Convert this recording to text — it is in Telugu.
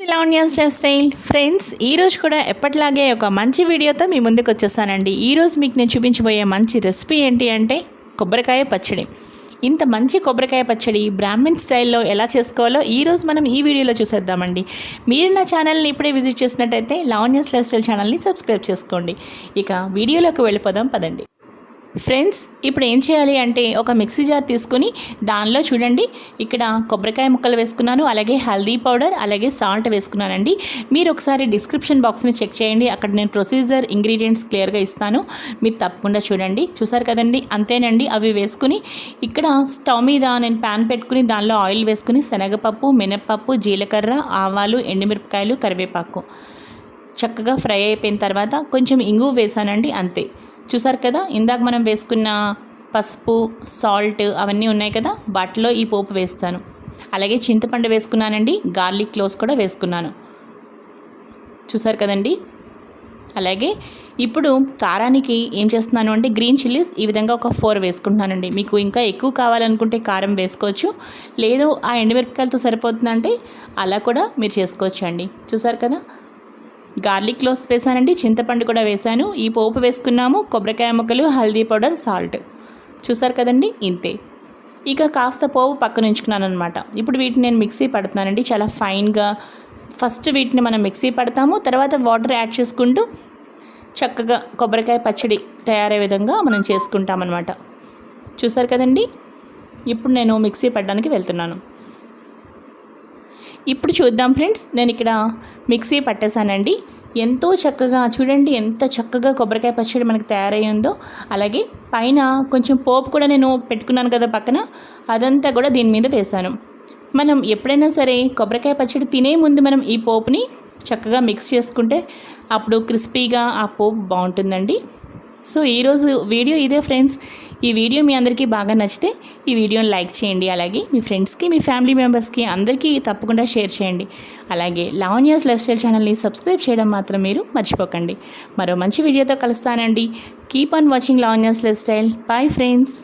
లావణ్యాస్ లైఫ్ స్టైల్ ఫ్రెండ్స్, ఈరోజు కూడా ఎప్పటిలాగే ఒక మంచి వీడియోతో మీ ముందుకు వచ్చేసానండి. ఈరోజు మీకు నేను చూపించబోయే మంచి రెసిపీ ఏంటి అంటే కొబ్బరికాయ పచ్చడి. ఇంత మంచి కొబ్బరికాయ పచ్చడి బ్రాహ్మిన్ స్టైల్లో ఎలా చేసుకోవాలో ఈరోజు మనం ఈ వీడియోలో చూసేద్దామండి. మీరు నా ఛానల్ని ఇప్పుడే విజిట్ చేసినట్టయితే లావణ్యాస్ లైఫ్ స్టైల్ ఛానల్ని సబ్స్క్రైబ్ చేసుకోండి. ఇక వీడియోలోకి వెళ్ళిపోదాం పదండి. ఫ్రెండ్స్, ఇప్పుడు ఏం చేయాలి అంటే ఒక మిక్సీ జార్ తీసుకుని దానిలో చూడండి, ఇక్కడ కొబ్బరికాయ ముక్కలు వేసుకున్నాను, అలాగే హల్దీ పౌడర్, అలాగే సాల్ట్ వేసుకున్నానండి. మీరు ఒకసారి డిస్క్రిప్షన్ బాక్స్ని చెక్ చేయండి, అక్కడ నేను ప్రొసీజర్ ఇంగ్రీడియంట్స్ క్లియర్గా ఇస్తాను, మీరు తప్పకుండా చూడండి. చూసారు కదండి, అంతేనండి. అవి వేసుకుని ఇక్కడ స్టవ్ మీద నేను ప్యాన్ పెట్టుకుని దానిలో ఆయిల్ వేసుకుని శనగపప్పు, మినప్పప్పు, జీలకర్ర, ఆవాలు, ఎండుమిరపకాయలు, కరివేపాకు చక్కగా ఫ్రై అయిపోయిన తర్వాత కొంచెం ఇంగువ వేసానండి, అంతే. చూసారు కదా, ఇందాక మనం వేసుకున్న పసుపు, సాల్ట్ అవన్నీ ఉన్నాయి కదా, వాటిలో ఈ పోపు వేస్తాను. అలాగే చింతపండు వేసుకున్నానండి, గార్లిక్ క్లోవ్స్ కూడా వేసుకున్నాను. చూసారు కదండి. అలాగే ఇప్పుడు కారానికి ఏం చేస్తున్నాను అంటే గ్రీన్ చిల్లీస్ ఈ విధంగా ఒక 4 వేసుకుంటున్నానండి. మీకు ఇంకా ఎక్కువ కావాలనుకుంటే కారం వేసుకోవచ్చు, లేదు ఆ ఎండుమిరపకాయలతో సరిపోతుందంటే అలా కూడా మీరు చేసుకోవచ్చు అండి. చూసారు కదా, గార్లిక్ క్లోవ్స్ వేసానండి, చింతపండు కూడా వేసాను, ఈ పోపు వేసుకున్నాము, కొబ్బరికాయ ముక్కలు, హల్దీ పౌడర్, సాల్ట్. చూసారు కదండి, ఇంతే. ఇక కాస్త పోపు పక్కన ఉంచుకున్నాను అనమాట. ఇప్పుడు వీటిని నేను మిక్సీ పడుతున్నానండి, చాలా ఫైన్గా. ఫస్ట్ వీటిని మనం మిక్సీ పడతాము, తర్వాత వాటర్ యాడ్ చేసుకుంటూ చక్కగా కొబ్బరికాయ పచ్చడి తయారయ్యే విధంగా మనం చేసుకుంటామన్నమాట. చూసారు కదండి, ఇప్పుడు నేను మిక్సీ పడడానికి వెళ్తున్నాను. ఇప్పుడు చూద్దాం ఫ్రెండ్స్, నేను ఇక్కడ మిక్సీ పట్టేశానండి. ఎంతో చక్కగా చూడండి, ఎంత చక్కగా కొబ్బరికాయ పచ్చడి మనకి తయారయ్యిందో. అలాగే పైన కొంచెం పోపు కూడా నేను పెట్టుకున్నాను కదా పక్కన, అదంతా కూడా దీని మీద వేశాను. మనం ఎప్పుడైనా సరే కొబ్బరికాయ పచ్చడి తినే ముందు మనం ఈ పోపుని చక్కగా మిక్స్ చేసుకుంటే అప్పుడు క్రిస్పీగా ఆ పోపు బాగుంటుందండి. సో ఈరోజు వీడియో ఇదే ఫ్రెండ్స్. ఈ వీడియో మీ అందరికీ బాగా నచ్చితే ఈ వీడియోని లైక్ చేయండి, అలాగే మీ ఫ్రెండ్స్కి, మీ ఫ్యామిలీ మెంబర్స్కి అందరికీ తప్పకుండా షేర్ చేయండి. అలాగే లావణ్యాస్ లైఫ్ స్టైల్ ఛానల్ని సబ్స్క్రైబ్ చేయడం మాత్రం మీరు మర్చిపోకండి. మరో మంచి వీడియోతో కలుస్తానండి. Keep on watching Lavanya's lifestyle. Bye friends.